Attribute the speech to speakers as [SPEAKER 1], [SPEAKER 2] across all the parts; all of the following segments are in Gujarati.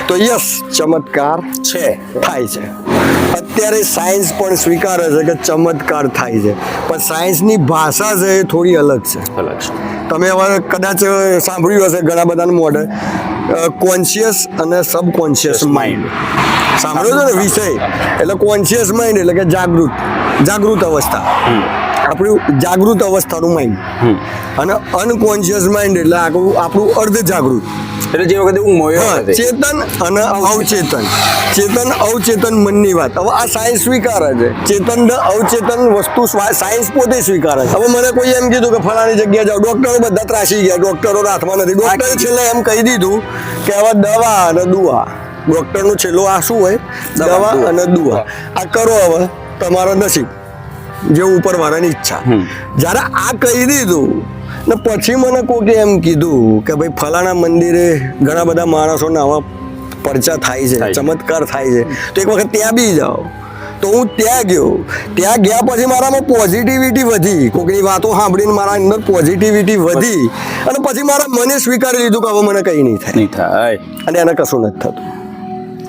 [SPEAKER 1] તો યસ ચમત્કાર
[SPEAKER 2] છે
[SPEAKER 1] થાય છે. અત્યારે સાયન્સ પણ સ્વીકારે છે કે ચમત્કાર થાય છે, પણ સાયન્સની ભાષા છે એ થોડી અલગ છે. તમે હવે કદાચ સાંભળ્યું હશે ઘણા બધાનું મોઢે કોન્શિયસ અને સબકોન્શિયસ માઇન્ડ સાંભળ્યો છે ને વિષય. એટલે કોન્શિયસ માઇન્ડ એટલે કે જાગૃત અવસ્થા, આપણું જાગૃત અવસ્થાનું માઇન્ડ, અને અનકોન્શિયસ માઇન્ડ એટલે આપણું અર્ધ જાગૃત.
[SPEAKER 2] એટલે જે વખતે હું મોયો
[SPEAKER 1] ચેતન અને અવચેતન અવચેતન મનની વાત. હવે આ સાયન્સ સ્વીકારે છે ચેતન ને અવચેતન વસ્તુ, સાયન્સ પોતે સ્વીકારે છે. હવે મને કોઈ એમ કીધું કે ફલાણી જગ્યાએ જાઓ, ડોક્ટરો બધા ત્રાસી ગયા, ડોક્ટરો હાથમાં નથી. ડોક્ટરે છેલ્લે એમ કહી દીધું કે હવે દવા અને દુઆ. ડોક્ટરનો છેલ્લો આ શું હોય? દવા અને દુઆ. આ કરો, હવે તમારો નસીબ, જે ઉપર વાળાની ઈચ્છા. જ્યારે આ કહી દીધું ને પછી મને કોકે એમ કીધું કે ભાઈ ફલાણા મંદિરે ઘણા બધા માણસોના આવા પરચા થાય છે, ચમત્કાર થાય છે, તો એક વખત ત્યાં બી જાઓ. તો હું ત્યાં ગયો. ત્યાં ગયા પછી મારામાં પોઝિટિવિટી વધી, કોઈની વાતો સાંભળીને મારા અંદર પોઝિટિવિટી વધી, અને પછી મારા મને સ્વીકારી લીધું કે હવે મને કંઈ નહીં થાય, અને એને કશું નથી થતું.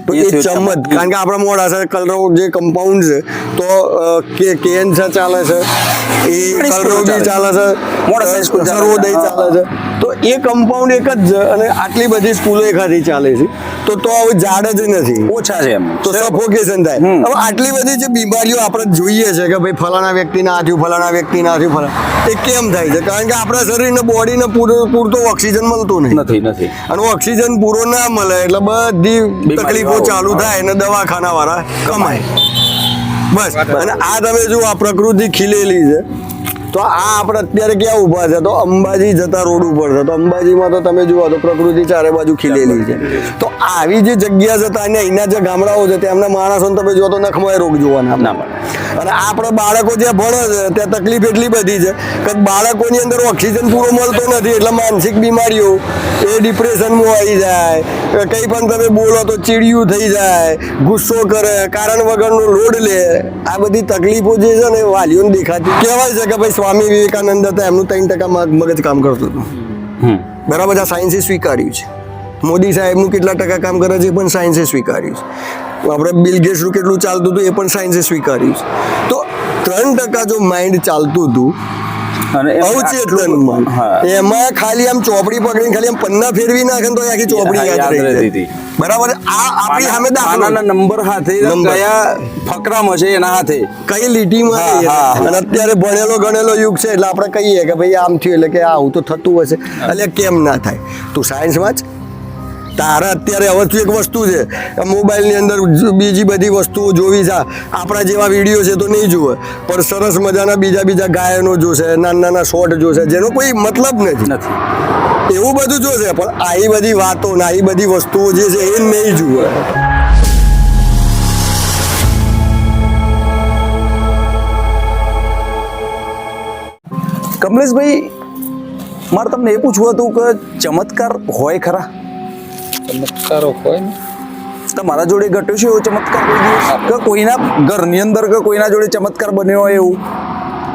[SPEAKER 1] તો એ ચમત, કારણ કે આપણા મોડાસા કલરો જે કમ્પાઉન્ડ છે, તો કેન્સર ચાલે છે, એ કલરો બી ચાલે છે, સર્વોદય ચાલે છે, તો એ કમ્પાઉન્ડ એક જ છે, અને આટલી બધી સ્કૂલો એકાથી ચાલે છે. તો હવે ઝાડ જ નથી,
[SPEAKER 2] ઓછા છે એમ,
[SPEAKER 1] તો સફોકેશન થાય. હવે આટલી બધી જે બીમારીઓ આપણે જોઈએ છે કે ભાઈ ફલાણા વ્યક્તિને આ થયું, ફલાણા વ્યક્તિને આ થયું, એ કેમ થાય છે? કારણ કે આપણા શરીરને, બોડીને પૂરતો ઓક્સિજન મળતો નથી, અને ઓક્સિજન પૂરો ના મળે એટલે બધી તકલીફો ચાલુ થાય, અને દવાખાના વાળા કમાય. બસ. અને આ તમે જુઓ, આ પ્રકૃતિ ખીલેલી છે. તો આ આપણે અત્યારે ક્યાં ઊભા છે? તો અંબાજી જતા રોડ ઉપર છે. તો અંબાજીમાં તો તમે જુઓ તો પ્રકૃતિ ચારે બાજુ ખીલેલી છે. તો આવી જે જગ્યા છે, અને અહીંના જે ગામડાઓ છે, તેમના માણસોને તમે જુઓ તો નખમાં રોગ જોવાના ના મળે. અને આપણે બાળકો જ્યાં ભણે છે ત્યાં તકલીફ એટલી બધી છે કે બાળકોની અંદર ઓક્સિજન પૂરો મળતો નથી, એટલે માનસિક બીમારીઓ, એ ડિપ્રેશનમાં આવી જાય, કંઈ પણ તમે બોલો તો ચીડિયું થઈ જાય, ગુસ્સો કરે, કારણ વગરનો લોડ લે. આ બધી તકલીફો જે છે ને વાલીઓને દેખાતી. કહેવાય છે કે ભાઈ સ્વામી વિવેકાનંદ હતા, એમનું 3% મગજ કામ કરતું હતું. બરાબર, આ સાયન્સે સ્વીકાર્યું છે. મોદી સાહેબનું કેટલા ટકા કામ કરે છે એ પણ સાયન્સે સ્વીકાર્યું છે. આપણે બિલ ગેટ્સનું કેટલું ચાલતું હતું એ પણ સાયન્સે સ્વીકાર્યું છે. તો 3% જો માઇન્ડ ચાલતું હતું, અવચેતન મન, એમાં ખાલી આમ ચોપડી પકડીને ખાલી આમ પન્ના ફેરવી નાખે તો આખી ચોપડી યાદ રહી. બરાબર. આ આપણી સામે દાખલાના નંબર હાથે, કયા ફકરામાં છે એના હાથે, કઈ લીટીમાં. અને અત્યારે ભણેલો ગણેલો યુગ છે, એટલે આપણે કહીએ કે ભાઈ આમ થયું એટલે કે આવું તો થતું હશે. એટલે કેમ ના થાય? તું સાયન્સ વાંચ. તારા અત્યારે હવે એક વસ્તુ છે, મોબાઈલની અંદર બીજી બધી વસ્તુઓ જોવી છે. આપણા જેવા વિડીયો છે તો નહીં જુએ, પણ સરસ મજાના બીજા ગાયનો જોશે, નાના શોર્ટ જોશે, જેનો કોઈ મતલબ નથી. એવું બધું જોશે, પણ આવી બધી વાતો ને આવી બધી વસ્તુઓ જે છે એ નહીં જુએ.
[SPEAKER 2] કમલેશભાઈ, મારે તમને એ પૂછવું હતું કે ચમત્કાર હોય ખરા?
[SPEAKER 3] ચમત્કારો હોય ને,
[SPEAKER 2] તમારા જોડે ઘટ્યો છે એવો ચમત્કાર કોઈ દિવસ, કે કોઈના ઘરની અંદર કે કોઈના જોડે ચમત્કાર બન્યો હોય એવું?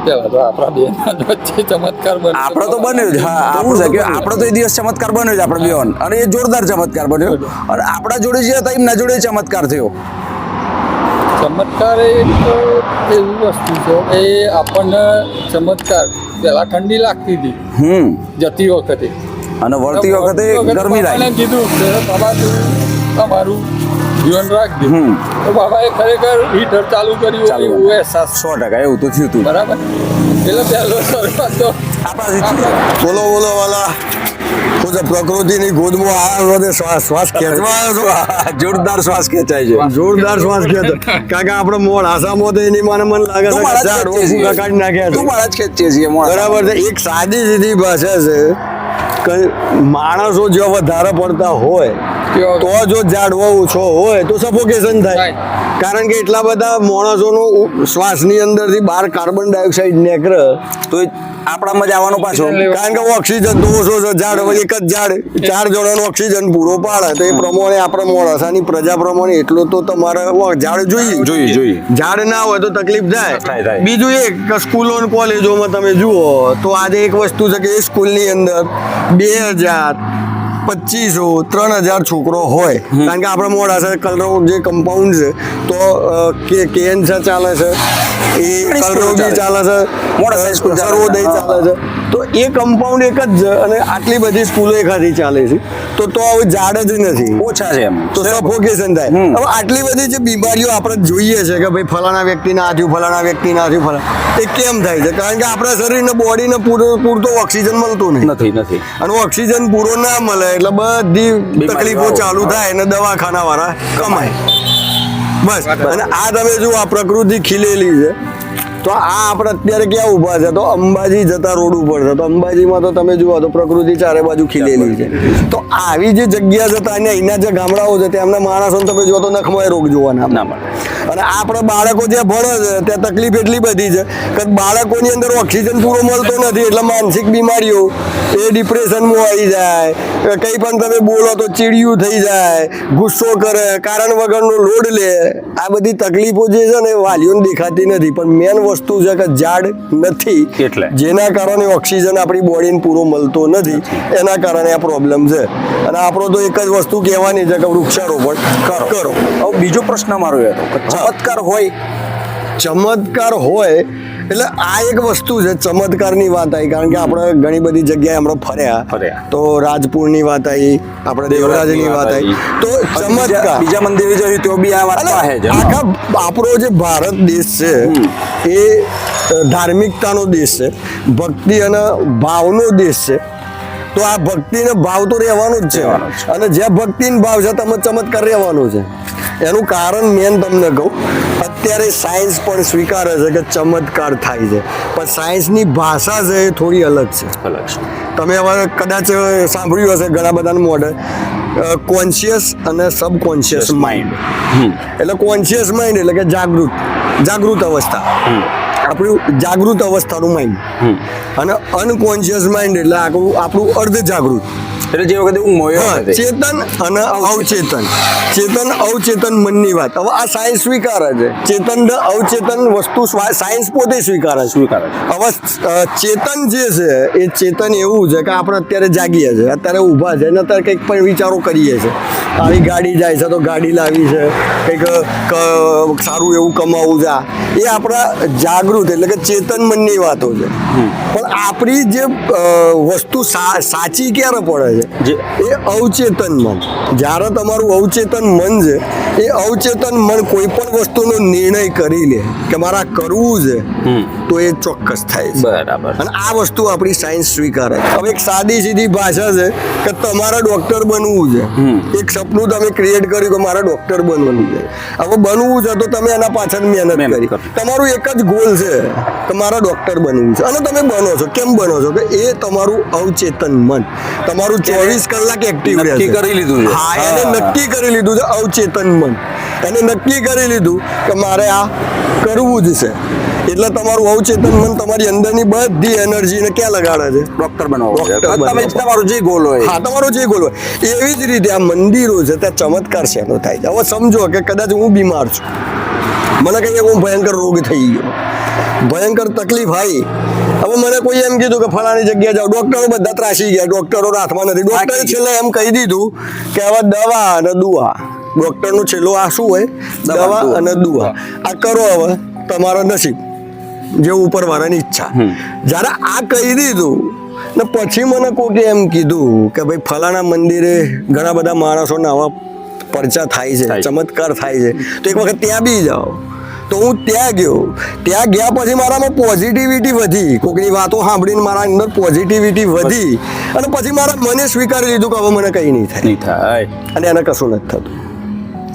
[SPEAKER 3] પેલા તો આપણા બેન વચ્ચે ચમત્કાર બન્યો.
[SPEAKER 2] આપણો તો બન્યો જ. હા, આપણો તો એ દિવસ ચમત્કાર બન્યો જ આપણે બેન, અને એ જોરદાર ચમત્કાર બન્યો. અને આપણા જોડે જે હતા એમના જોડે ચમત્કાર થયો.
[SPEAKER 3] ચમત્કાર એ તો એવી વસ્તુ છે, એ આપણને ચમત્કાર પેલા ઠંડી લાગતી હતી જતી વખતે,
[SPEAKER 2] અને વળતી વખતે ગરમી લાગી.
[SPEAKER 3] કીધું કે બાબા તું તમારું જીવન રાખજે. તો બાબાએ ખરેખર હીટર ચાલુ કર્યું એવું અહેસાસ.
[SPEAKER 2] 100% એવું તો થયું હતું.
[SPEAKER 3] બરાબર. એટલે પહેલો શરૂઆત તો
[SPEAKER 1] બોલો વાલા, પ્રકૃતિની ગોદમાં આ શ્વાસ ખેંચવા,
[SPEAKER 2] જોરદાર શ્વાસ ખેંચાય છે,
[SPEAKER 1] જોરદાર શ્વાસ ખેંચે. કારણ કે આપણે મોડ આસામો તો એની મને લાગે છે કાઢી નાખ્યા છે. બરાબર છે. એક સાદી સીધી ભાષા છે, માણસો જો વધારે પડતા હોય તો જો ઝાડવો ઓછો હોય તો સફોકેશન થાય. કારણ કે એટલા બધા માણસોનો શ્વાસની અંદરથી બહાર કાર્બન ડાયોક્સાઇડ નીકળે તો આપણામાં જ આવવાનો પાછો. કારણ કે ઓક્સિજન તો ઓછો છે. ઝાડ એક જ ઝાડ 4 જણાનો ઓક્સિજન પૂરો પાડે, તો એ પ્રમાણે આપણે મોડાસાની પ્રજા પ્રમાણે એટલો તો તમારે ઝાડ જોઈએ. ઝાડ ના હોય તો તકલીફ થાય. બીજું એક કે સ્કૂલો અને કોલેજોમાં તમે જુઓ તો આજે એક વસ્તુ છે કે એ સ્કૂલની અંદર 2000 2500 3000 છોકરો હોય કારણ કે આપણે મોડાસા કલરો જે કમ્પાઉન્ડ છે તો કેએનસા ચાલે છે એ કલરો બી ચાલે છે
[SPEAKER 2] મોડાસા સ્કૂલ ચાલે છે.
[SPEAKER 1] સર્વોદય ચાલે છે તો એ કમ્પાઉન્ડ એક જ છે અને આટલી બધી સ્કૂલો એકાથી ચાલે છે તો હવે ઝાડ જ નથી
[SPEAKER 2] ઓછા છે એમ
[SPEAKER 1] તો સફોકેશન થાય હવે આટલી બધી જે બીમારીઓ આપણે જોઈએ છે કે ભાઈ ફલાણા વ્યક્તિને આ થયું ફલાણા વ્યક્તિને આ થયું ફલાણા એ કેમ થાય છે કારણ કે આપણા શરીરને બોડીને પૂરતો ઓક્સિજન મળતું નહીં
[SPEAKER 2] નથી
[SPEAKER 1] અને ઓક્સિજન પૂરો ના મળે એટલે બધી તકલીફો ચાલુ થાય અને દવાખાના વાળા કમાય બસ અને આ તમે જુઓ આ પ્રકૃતિ ખીલેલી છે તો આ આપણે અત્યારે ક્યાં ઊભા છે તો અંબાજી જતા રોડ ઉપર છે તો અંબાજીમાં તો તમે જુઓ તો પ્રકૃતિ ચારે બાજુ ખીલેલી છે તો આવી જે જગ્યા છે તો અહીંના જે ગામડાઓ છે તેમના માણસોને તમે જુઓ તો નખમય રોગ જોવાના
[SPEAKER 2] ના મળે
[SPEAKER 1] અને આપણા બાળકો જે ભણે છે ત્યાં તકલીફ એટલી બધી છે કે બાળકોની અંદર ઓક્સિજન પૂરો મળતો નથી એટલે માનસિક બીમારીઓ એ ડિપ્રેશનમાં આવી જાય કંઈ પણ તમે બોલો તો ચીડિયું થઈ જાય ગુસ્સો કરે કારણ વગરનો લોડ લે આ બધી તકલીફો જે છે ને એ વાલીઓને દેખાતી નથી પણ મેન વસ્તુ છે કે ઝાડ નથી
[SPEAKER 2] એટલે.
[SPEAKER 1] જેના કારણે ઓક્સિજન આપણી બોડીને પૂરો મળતો નથી એના કારણે આ પ્રોબ્લેમ છે અને આપણો તો એક જ વસ્તુ કહેવાની છે કે વૃક્ષારોપણ કરો
[SPEAKER 2] હવે બીજો પ્રશ્ન મારો એ હતો કે ચમત્કાર હોય
[SPEAKER 1] ચમત્કાર હોય એટલે આ એક વસ્તુ છે ચમત્કારની વાત આવી કારણ કે આપણે ઘણી બધી જગ્યાએ હમણાં ફર્યા તો રાજપુરની વાત આવી આપણે દેવરાજની વાત આવી તો ચમત્કાર
[SPEAKER 2] બીજા મંદિરે જોયું તો બી આ વાત છે જ
[SPEAKER 1] આખા આપણો જે ભારત દેશ છે એ ધાર્મિકતાનો દેશ છે ભક્તિ અને ભાવનો દેશ છે તો આ ભક્તિ ને ભાવ તો રહેવાનો જ છે અને જ્યાં ભક્તિ ને ભાવ છે તમે ચમત્કાર રહેવાનો છે એનું કારણ મેન તમને કહું અત્યારે સાયન્સ પણ સ્વીકારે છે કે ચમત્કાર થાય છે પણ સાયન્સની ભાષા છે એ થોડી અલગ છે તમે હવે કદાચ સાંભળ્યું હશે ઘણા બધાનું મોડલ કોન્શિયસ અને સબકોન્શિયસ માઇન્ડ એટલે કોન્શિયસ માઇન્ડ એટલે કે જાગૃત અવસ્થા આપણું જાગૃત અવસ્થાનું માઇન્ડ અને અનકોન્શિયસ માઇન્ડ એટલે આપણું અર્ધ જાગૃત
[SPEAKER 2] એટલે જે વખતે હું મોયો હતો
[SPEAKER 1] ચેતન અને ચેતન અવચેતન મનની વાત હવે આ સાયન્સ સ્વીકારે છે ચેતન ને અવચેતન વસ્તુ સાયન્સ પોતે સ્વીકારે છે હવે ચેતન જે છે એ ચેતન એવું છે કે આપણે અત્યારે જાગીએ છીએ અત્યારે ઊભા છે અને અત્યારે કંઈક પણ વિચારો કરીએ છીએ આવી ગાડી જાય છે તો ગાડી લાવી છે કંઈક સારું એવું કમાવું છે એ આપણા જાગૃત એટલે કે ચેતન મનની વાતો છે પણ આપણી જે વસ્તુ સાચી ક્યારે પડે છે એ અવચેતન મન જ્યારે તમારું અવચેતન મન છે એ અવચેતન મન કોઈ પણ વસ્તુનો નિર્ણય કરી લે કે મારા કરવું છે તો એ ચોક્કસ થાય છે
[SPEAKER 2] બરાબર
[SPEAKER 1] અને આ વસ્તુ આપણી સાયન્સ સ્વીકારે છે હવે એક સાદી સીધી ભાષા છે કે તમારે ડોક્ટર બનવું છે એક સપનું તમે ક્રિએટ કર્યું કે મારે ડોક્ટર બનવું છે હવે બનવું છે તો તમે એના પાછળ મહેનત કરી તમારું એક જ ગોલ છે કે મારે ડોક્ટર બનવું છે અને તમે બનો છો કેમ બનો છો કે એ તમારું અવચેતન મન તમારું 24 કલાક એક્ટિવ રહે
[SPEAKER 2] નક્કી કરી લીધું છે
[SPEAKER 1] હા એને નક્કી કરી લીધું છે અવચેતન મન એને નક્કી કરી લીધું કે મારે આ કરવું જ છે એટલે તમારું અવચેતન મન તમારી અંદરની બધી એનર્જીને ક્યાં લગાડે છે
[SPEAKER 2] ડોક્ટર બનવા
[SPEAKER 1] તમે
[SPEAKER 2] તમારું જે ગોલ હોય
[SPEAKER 1] હા તમારો જે ગોલ હોય એવી જ રીતે આ મંદિરો છે ત્યાં ચમત્કાર શેનો થાય છે હવે સમજો કે કદાચ હું બીમાર છું મને કહીએ હું ભયંકર રોગ થઈ ગયો ભયંકર તકલીફ આવી હવે મને કોઈ એમ કીધું કે ફલાણી જગ્યાએ જાઓ ડોક્ટરો બધા ત્રાસી ગયા ડોક્ટરો હાથમાં નથી ડોક્ટરે છેલ્લે એમ કહી દીધું કે હવે દવા અને દુઆ ડોક્ટરનો છેલ્લો આ શું હોય દવા અને દુઆ આ કરો હવે તમારો નસીબ જે ઉપરવાળાની ઈચ્છા જ્યારે આ કહી દીધું ને પછી મને કોકે એમ કીધું કે ભાઈ ફલાણા મંદિરે ઘણા બધા માણસોના આવા પરચા થાય છે ચમત્કાર થાય છે તો એક વખત ત્યાં બી જાઓ તો હું ત્યાં ગયો ત્યાં ગયા પછી મારામાં પોઝિટિવિટી વધી કોઈકની વાતો સાંભળીને મારા અંદર પોઝિટિવિટી વધી અને પછી મારા મને સ્વીકારી લીધું કે હવે મને કંઈ નહીં થાય અને એને કશું નથી થતું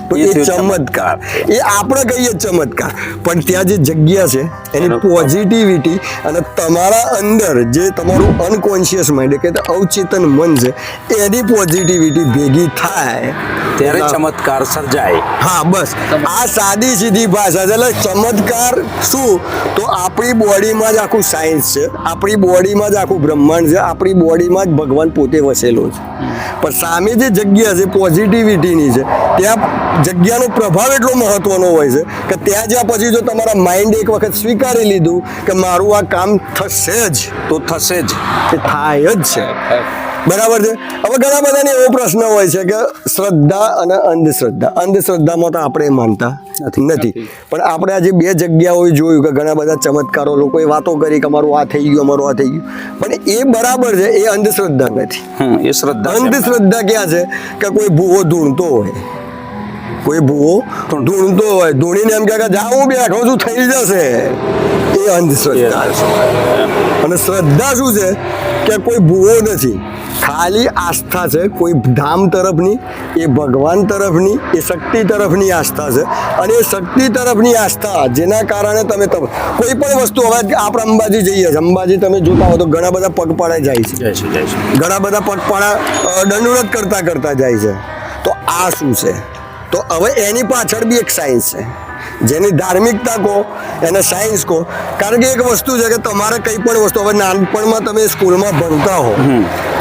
[SPEAKER 1] તો એ ચમત્કાર એ આપણે કહીએ ચમત્કાર પણ ત્યાં જે જગ્યા છે એની પોઝિટિવિટી અને તમારા અંદર જે તમારું અનકોન્શિયસ માઇન્ડ કે અવચેતન મન છે એની પોઝિટિવિટી ભેગી થાય
[SPEAKER 2] ત્યારે ચમત્કાર સર્જાય
[SPEAKER 1] હા બસ આ સાદી સીધી ભાષા છે એટલે ચમત્કાર શું તો આપણી બોડીમાં જ આખું સાયન્સ છે આપણી બોડીમાં જ આખું બ્રહ્માંડ છે આપણી બોડીમાં જ ભગવાન પોતે વસેલો છે પણ સામે જે જગ્યા છે પોઝિટિવિટીની છે ત્યાં જગ્યાનો પ્રભાવ એટલો મહત્વનો હોય છે કે ત્યાં જ્યાં પછી જો તમારા માઇન્ડ એક વખત સ્વીકારી લીધું કે મારું આ કામ થશે જ તો થશે જ એ થાય જ છે બરાબર છે. હવે ઘણા બધાને એવો પ્રશ્ન હોય છે કે શ્રદ્ધા અને અંધશ્રદ્ધામાં તો આપણે માનતા નથી, પણ આપણે આજે બે જગ્યાઓએ જોયું કે ઘણા બધા ચમત્કારો લોકોએ વાતો કરી કે અમારું આ થઈ ગયું, અમારું આ થઈ ગયું, પણ એ બરાબર છે, એ અંધશ્રદ્ધા નથી.
[SPEAKER 2] એ શ્રદ્ધા છે.
[SPEAKER 1] અંધશ્રદ્ધા ક્યાં છે કે કોઈ ભૂવો ધૂણતો હોય, કોઈ ભૂવો ધૂણતો હોય, ધૂણીને એમ કહે કે જા હું બેઠો છું થઈ જશે, એ અંધશ્રદ્ધા છે. અને શ્રદ્ધા શું છે કે કોઈ ભૂવો નથી, ખાલી આસ્થા છે કોઈ ધામ તરફની, એ ભગવાન તરફની, એ શક્તિ તરફની આસ્થા છે. અને એ શક્તિ તરફની આસ્થા જેના કારણે તમે કોઈ પણ વસ્તુ, હવે આપણે અંબાજી જઈએ છીએ, અંબાજી તમે જોતા હો તો ઘણા બધા પગપાળા જાય છે, ઘણા બધા પગપાળા દંડવત કરતા જાય છે. તો આ શું છે? તો હવે એની પાછળ બી એક સાયન્સ છે, જેની ધાર્મિકતા કહો એને સાયન્સ કહો. કારણ કે એક વસ્તુ છે કે તમારે કંઈ પણ વસ્તુ, હવે નાનપણમાં તમે સ્કૂલમાં ભણતા હો,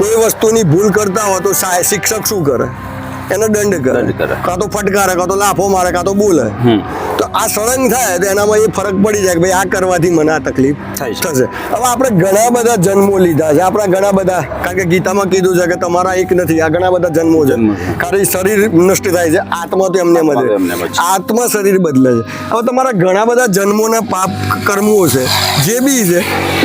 [SPEAKER 1] કોઈ વસ્તુની ભૂલ કરતા હો તો શિક્ષક શું કરે? એને દંડ કરે, કાં તો ફટકારે, કાં તો લાફો મારે, કાં તો બોલે. તો આ સળંગ થાય તો એનામાં એ ફરક પડી જાય કે ભાઈ આ કરવાથી મને આ તકલીફ થશે. હવે આપણે ઘણા બધા જન્મો લીધા છે, આપણા ઘણા બધા, કારણ કે ગીતામાં કીધું છે કે તમારા એક નથી, આ ઘણા બધા જન્મો છે. ખાલી શરીર નષ્ટ થાય છે, આત્મા તો એમને બદલે, આત્મા શરીર બદલે છે. હવે તમારા ઘણા બધા જન્મોના પાપ કર્મો છે જે બી છે,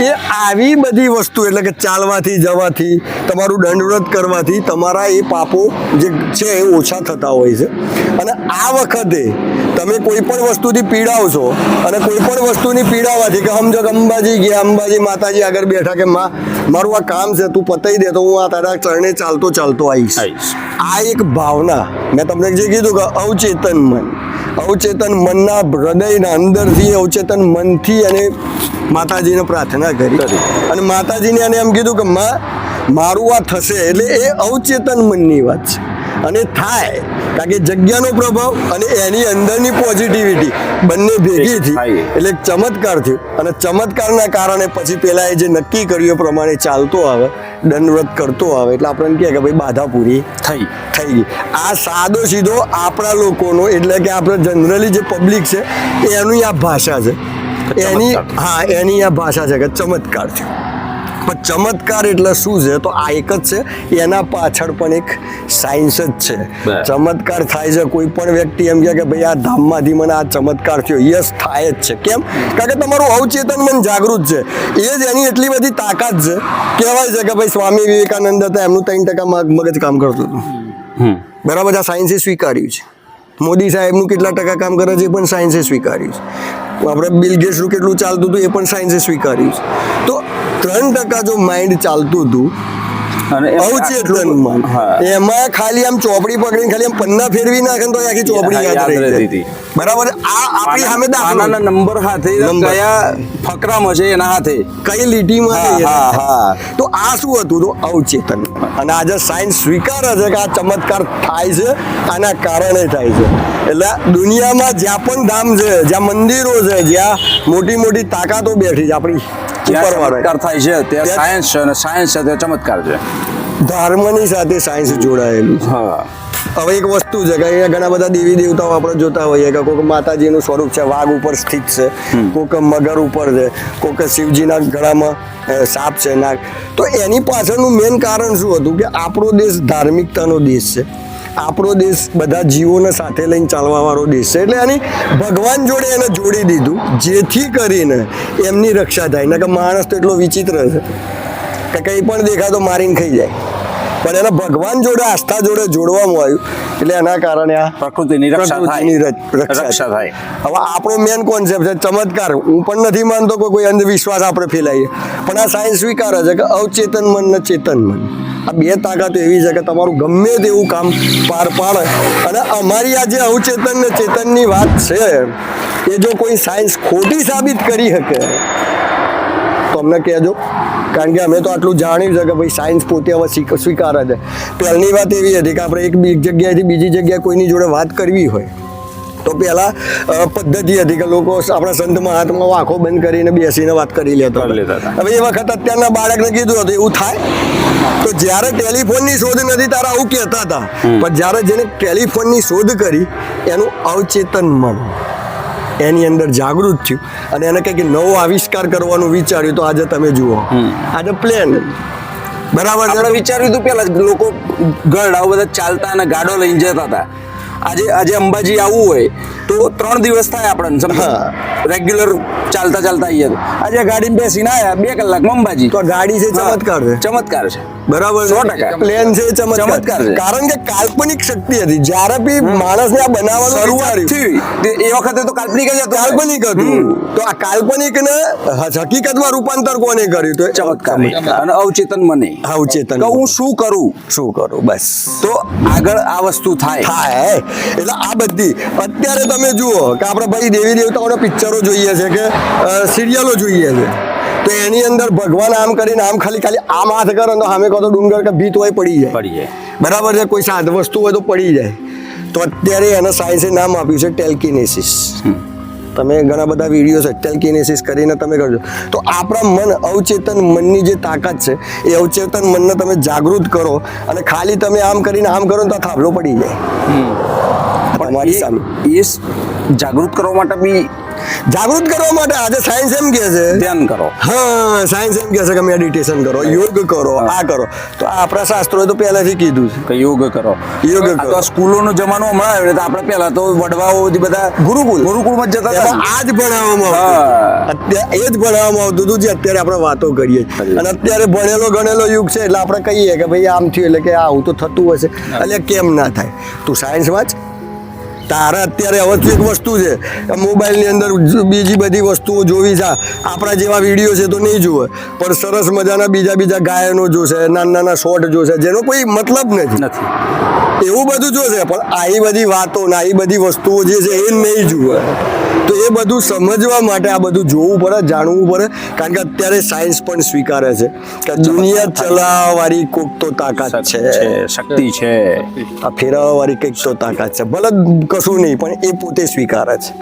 [SPEAKER 1] એ આવી બધી વસ્તુ, એટલે કે ચાલવાથી, જવાથી, તમારું દંડવ્રત કરવાથી તમારા એ પાપો જે છે એ ઓછા થતા હોય છે. અને આ વખતે તમે કોઈ પણ વસ્તુથી પીડાવશો, અને કોઈ પણ વસ્તુની પીડાવાથી કે સમજો કે અંબાજી ગયા, અંબાજી માતાજી આગળ બેઠા કે માં મારું આ કામ છે તું પતાવી દે તો હું આ તારા ચરણે ચાલતો આવીશ. આ એક ભાવના, મેં તમને જે કીધું કે અવચેતન મન, અવચેતન મનના હૃદયના અંદરથી, અવચેતન મનથી અને માતાજીને પ્રાર્થના કરી, અને માતાજીને એને એમ કીધું કે માં મારું આ થશે, એટલે એ અવચેતન મનની વાત છે. અને થાય કારણ કે જગ્યાનો પ્રભાવ અને એની અંદરની પોઝિટિવિટી બંને ભેગી થઈ એટલે ચમત્કાર થયો. અને ચમત્કારના કારણે પછી પેલા એ જે નક્કી કર્યું એ પ્રમાણે ચાલતો આવે, દંડવ્રત કરતો આવે, એટલે આપણને કહે કે ભાઈ બાધા પૂરી થઈ ગઈ. આ સાદો સીધો આપણા લોકોનો, એટલે કે આપણે જનરલી જે પબ્લિક છે એની આ ભાષા છે, એની આ ભાષા છે કે ચમત્કાર થયો. પણ ચમત્કાર એટલે શું છે? તો આ એક જ છે, એના પાછળ પણ એક સાયન્સ જ છે. ચમત્કાર થાય છે, કોઈ પણ વ્યક્તિ એમ કે ભાઈ આ ધામમાંથી મને આ ચમત્કાર થયો, યસ થાય જ છે. કેમ? કારણ કે તમારું અવચેતન મન જાગૃત છે, એ જ એની એટલી બધી તાકાત છે. કહેવાય છે કે ભાઈ સ્વામી વિવેકાનંદ હતા, એમનું 3% મગજ કામ કરતું હતું, બરાબર? આ સાયન્સે સ્વીકાર્યું છે. મોદી સાહેબનું કેટલા ટકા કામ કરે છે એ પણ સાયન્સે સ્વીકાર્યું છે. આપણે બિલ ગેટ્સનું કેટલું ચાલતું હતું એ પણ સાયન્સે સ્વીકાર્યું છે. તો 3% જો માઇન્ડ ચાલતું હતું અવચેતનમાં, એમાં ખાલી આમ ચોપડી પકડીને ખાલી આમ પન્ના ફેરવી નાખે તો આખી ચોપડી યાદ રહી હતી. બરાબર? આ આપણી સામે દાખલાના
[SPEAKER 2] નંબર હાથે, કયા ફકરામાં છે એના હાથે,
[SPEAKER 1] કઈ લીટીમાં. તો આ શું હતું? તો અવચેતન. અને આજે સાયન્સ સ્વીકારે છે કે આ ચમત્કાર થાય છે, આના કારણે થાય છે. એટલે દુનિયામાં જ્યાં પણ ધામ છે, જ્યાં મંદિરો છે, જ્યાં મોટી મોટી તાકાતો બેઠી છે આપણી
[SPEAKER 2] ચમત્કાર થાય છે, ત્યાં સાયન્સ છે, અને સાયન્સ છે ત્યાં ચમત્કાર છે.
[SPEAKER 1] ધર્મની સાથે સાયન્સ જોડાયેલું છે. હવે એક વસ્તુ છે કે અહીંયા ઘણા બધા દેવી દેવતાઓ આપણે જોતા હોઈએ કે કોઈક માતાજીનું સ્વરૂપ છે, વાઘ ઉપર સ્થિત છે, કોઈક મગર ઉપર છે, કોઈક શિવજીના ગળામાં સાપ છે, નાગ. તો એની પાછળનું મેઇન કારણ શું હતું? કે આપણો દેશ ધાર્મિકતાનો દેશ છે, આપણો દેશ બધા જીવોને સાથે લઈને ચાલવા વાળો દેશ છે. એટલે એની ભગવાન જોડે એને જોડી દીધું, જેથી કરીને એમની રક્ષા થાય. ને કે માણસ તો એટલો વિચિત્ર છે કે કંઈ પણ દેખાય તો મારીને ખાઈ જાય, પણ એને ભગવાન જોડે, આસ્થા જોડે જોડવામાં આવ્યું, એટલે એના કારણે આ
[SPEAKER 2] પ્રકૃતિની રક્ષા થાય.
[SPEAKER 1] હવે આપણો મેન કોન્સેપ્ટ છે ચમત્કાર. હું પણ નથી માનતો કે કોઈ અંધવિશ્વાસ આપણે ફેલાઈએ, પણ આ સાયન્સ સ્વીકારે છે કે અવચેતન મન ને ચેતન મન, આ બે તાકાતો એવી છે કે તમારું ગમે તેવું કામ પાર પાડે. અને અમારી આ જે અવચેતન ને ચેતનની વાત છે, એ જો કોઈ સાયન્સ ખોટી સાબિત કરી શકે તો અમને કહેજો. કારણ કે અમે તો આટલું જાણ્યું છે કે ભાઈ સાયન્સ પોતે હવે સ્વીકારે છે. પહેલની વાત એવી હતી કે આપણે એક જગ્યાએથી બીજી જગ્યાએ કોઈની જોડે વાત કરવી હોય તો પહેલાં પદ્ધતિ હતી કે લોકો આપણા સંત મહાત્માઓ આંખો બંધ કરીને બેસીને વાત કરી લેતા. હવે એ વખત અત્યારના બાળકને કીધું હતું એવું થાય. તો જ્યારે ટેલિફોનની શોધ નથી ત્યારે આવું કહેતા હતા, પણ જ્યારે જેને ટેલિફોનની શોધ કરી એનું અવચેતન મન એની અંદર જાગૃત થયું અને એને કંઈક નવો આવિષ્કાર કરવાનું વિચાર્યું. તો આજે તમે જુઓ, આજે પ્લેન બરાબર છે.
[SPEAKER 2] આપણે વિચાર્યું હતું પેલા લોકો ગરડાઓ બધા ચાલતા અને ગાડો લઈને જતા હતા. આજે અંબાજી આવવું હોય તો 3 દિવસ થાય આપણને સમજો રેગ્યુલર ચાલતા આવીએ તો. આજે ગાડીમાં બેસીને આયા 2 કલાકમાં અંબાજી.
[SPEAKER 1] તો આ ગાડી છે ચમત્કાર છે.
[SPEAKER 2] ચમત્કાર છે.
[SPEAKER 1] બરાબર
[SPEAKER 2] 100%.
[SPEAKER 1] પ્લેન છે
[SPEAKER 2] ચમત્કાર
[SPEAKER 1] ચમત્કાર
[SPEAKER 2] છે.
[SPEAKER 1] કારણ કે કાલ્પનિક શક્તિ હતી જ્યારે બી માણસને આ બનાવવાનું
[SPEAKER 2] શરૂઆત
[SPEAKER 1] વિચાર્યું,
[SPEAKER 2] થઈ એ વખતે તો કાલ્પનિક જ હતું.
[SPEAKER 1] કાલ્પનિક હતું. તો આ કાલ્પનિકને હકીકતમાં રૂપાંતર કોને કર્યું? તો
[SPEAKER 2] ચમત્કાર અને અવચેતન મને
[SPEAKER 1] અવચેતન
[SPEAKER 2] કે હું શું કરું
[SPEAKER 1] બસ
[SPEAKER 2] તો આગળ આ વસ્તુ થાય.
[SPEAKER 1] થાય. એટલે આ બધી અત્યારે તમે જુઓ કે આપણે ભાઈ દેવી દેવતાઓના પિક્ચરો જોઈએ છે કે સિરિયલો જોઈએ છે, તો એની અંદર ભગવાન આમ કરીને આમ ખાલી આમ હાથ કરો તો સામે કહો તો ડુંગર કે ભીત હોય પડી જાય. બરાબર છે. કોઈ સાધ વસ્તુ હોય તો પડી જાય. તો અત્યારે એના સાયન્સે નામ આપ્યું છે ટેલકિનેસિસ. તમે ઘણા બધા વિડીયો છે ટેલકિનેસિસ કરીને તમે કરજો. તો આપણા મન અવચેતન મનની જે તાકાત છે એ અવચેતન મનને તમે જાગૃત કરો અને ખાલી તમે આમ કરીને આમ કરો તો આ થાંભલો પડી જાય તમારી સામે.
[SPEAKER 2] એ જાગૃત કરવા માટે બી
[SPEAKER 1] જાગૃત કરવા માટે આજે સાયન્સ એમ કહે છે
[SPEAKER 2] ધ્યાન કરો.
[SPEAKER 1] હા, સાયન્સ એમ કહે છે કે મેડિટેશન કરો, યોગ કરો, આ કરો. તો આ આપણા શાસ્ત્રોએ તો પહેલાથી કીધું છે
[SPEAKER 2] કે યોગ કરો.
[SPEAKER 1] યોગ
[SPEAKER 2] આ
[SPEAKER 1] કરો.
[SPEAKER 2] તો સ્કૂલોનો જમાનો હમણાં આવ્યો તો આપણે પહેલા તો વડવાઓ જે બધા ગુરુકુળમાં જ જતા હતા.
[SPEAKER 1] એમાં આ જ ભણાવવામાં આવતું. અત્યારે એ જ ભણાવવામાં આવતું હતું જે અત્યારે આપણે વાતો કરીએ છીએ. અને અત્યારે ભણેલો ગણેલો યુગ છે એટલે આપણે કહીએ કે ભાઈ આમ થયું એટલે કે આવું તો થતું હશે. એટલે કેમ ના થાય? તું સાયન્સ વાંચ. તારે અત્યારે હવે એક વસ્તુ છે કે મોબાઈલની અંદર બીજી બધી વસ્તુઓ જોવી છે. આપણા જેવા વિડીયો છે તો નહીં જુએ, પણ સરસ મજાના બીજા ગાયનો જોશે, નાના શોર્ટ જોશે જેનો કોઈ મતલબ નથી. એવું બધું જોશે, પણ આવી બધી વાતો ને આવી બધી વસ્તુઓ જે છે એ નહીં જુએ. તો એ બધું સમજવા માટે આ બધું જોવું પડે, જાણવું પડે. કારણ કે અત્યારે સાયન્સ પણ સ્વીકારે છે કે દુનિયા ચલાવવાળી કોઈક તો તાકાત છે,
[SPEAKER 2] શક્તિ છે,
[SPEAKER 1] આ ફેરવવાળી કંઈક તો તાકાત છે. ભલે કશું નહીં, પણ એ પોતે સ્વીકારે છે.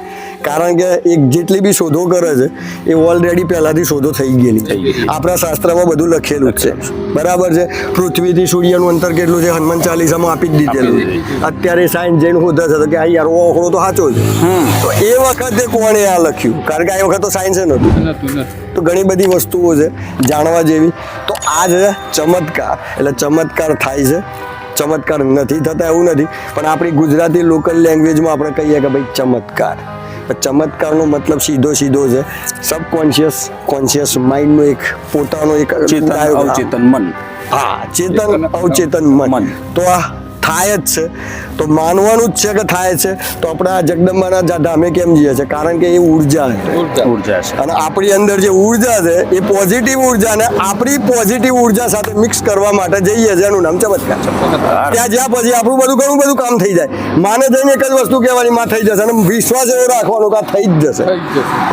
[SPEAKER 1] કારણ કે એક જેટલી બી શોધો કરે છે એ ઓલરેડી પહેલાથી શોધો થઈ ગયેલી. આપણા શાસ્ત્રમાં બધું લખેલું જ છે. બરાબર છે. પૃથ્વીથી સૂર્યનું અંતર કેટલું છે હનુમાન ચાલીસામાં આપી જ દીધેલું. અત્યારે સાયન્સ જઈને શોધે છે કે આ યાર ઓખડો તો સાચો છે. તો એ વખતે કોણે આ લખ્યું? કારણ કે આ વખત તો સાયન્સ નહોતું. તો ઘણી બધી વસ્તુઓ છે જાણવા જેવી. તો આ છે ચમત્કાર. એટલે ચમત્કાર થાય છે, ચમત્કાર નથી થતા એવું નથી, પણ આપણી ગુજરાતી લોકલ લેંગ્વેજમાં આપણે કહીએ કે ભાઈ ચમત્કાર. ચમત્કારનો મતલબ સીધો છે સબકોન્શિયસ કોન્શિયસ માઇન્ડનો એક પોતાનો એક
[SPEAKER 2] અવચેતન મન.
[SPEAKER 1] હા, ચેતન અવચેતન મન. તો આ થાય જ છે. તો માનવાનું જ છે કે થાય છે. તો આપણા જગદંબાના ધામે કેમ જઈએ છે? કારણ કે એ ઉર્જા
[SPEAKER 2] ઉર્જા છે.
[SPEAKER 1] અને આપણી અંદર જે ઉર્જા છે એ પોઝિટિવ ઉર્જા ને આપણી પોઝિટિવ ઉર્જા સાથે મિક્સ કરવા માટે જઈએ છે. એનું નામ ચમત્કાર. ત્યાં જ્યાં પછી આપણું ઘણું બધું કામ થઈ જાય. માને જઈને એક જ વસ્તુ કહેવાની માં થઈ જશે, અને વિશ્વાસ એવો રાખવાનો કે આ થઈ જ જશે.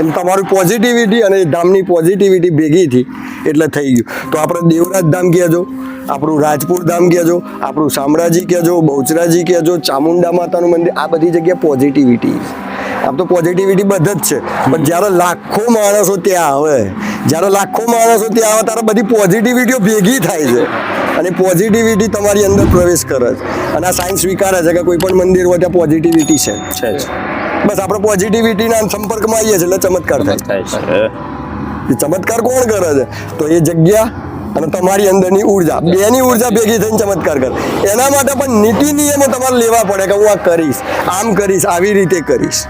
[SPEAKER 1] એમ તમારું પોઝિટિવિટી અને ધામની પોઝિટિવિટી ભેગી થી એટલે થઈ ગયું. તો આપણે દેવરાજ ધામ કહેજો, આપણું રાજપુર ધામ કહેજો, આપણું શામળાજી કહેજો, બહુચરાજી કહેજો, ચામુંડા માતાનું મંદિર, આ બધી જગ્યાએ પોઝિટિવિટી. આમ તો પોઝિટિવિટી બધે જ છે, પણ જ્યારે લાખો માણસો ત્યાં આવે ત્યારે બધી પોઝિટિવિટીઓ ભેગી થાય છે અને પોઝિટિવિટી તમારી અંદર પ્રવેશ કરે છે. અને આ સાયન્સ સ્વીકારે છે કે કોઈ પણ મંદિર હોય ત્યાં પોઝિટિવિટી છે. બસ આપણે પોઝિટિવિટીના સંપર્કમાં આવીએ છીએ એટલે ચમત્કાર થાય છે. ચમત્કાર કોણ કરે છે? તો એ જગ્યા અને તમારી અંદરની ઉર્જા, બેની ઉર્જા ભેગી થઈને ચમત્કાર કરે. એના માટે પણ નીતિ નિયમો તમારે લેવા પડે કે હું આ કરીશ, આમ કરીશ, આવી રીતે કરીશ.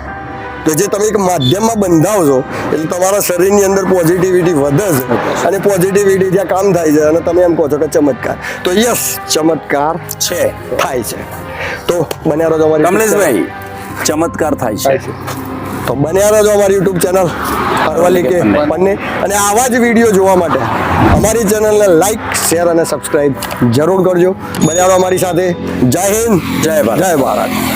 [SPEAKER 1] તો જે તમે એક માધ્યમમાં બંધાવશો એટલે તમારા શરીરની અંદર પોઝિટિવિટી વધે છે અને પોઝિટિવિટી જ્યાં કામ થાય છે અને તમે એમ કહો છો કે ચમત્કાર. તો યસ, ચમત્કાર છે, થાય છે. તો બન્યા રહો અમારી
[SPEAKER 2] કમલેશભાઈ, ચમત્કાર થાય છે.
[SPEAKER 1] તો બન્યા રહેજો અમારી યુટ્યુબ ચેનલ અરવલ્લી કે પન્ને. અને આવા જ વિડીયો જોવા માટે અમારી ચેનલને લાઈક, શેર અને સબસ્ક્રાઇબ જરૂર કરજો. બન્યા રહો અમારી સાથે. જય હિન્દ, જય ભારત.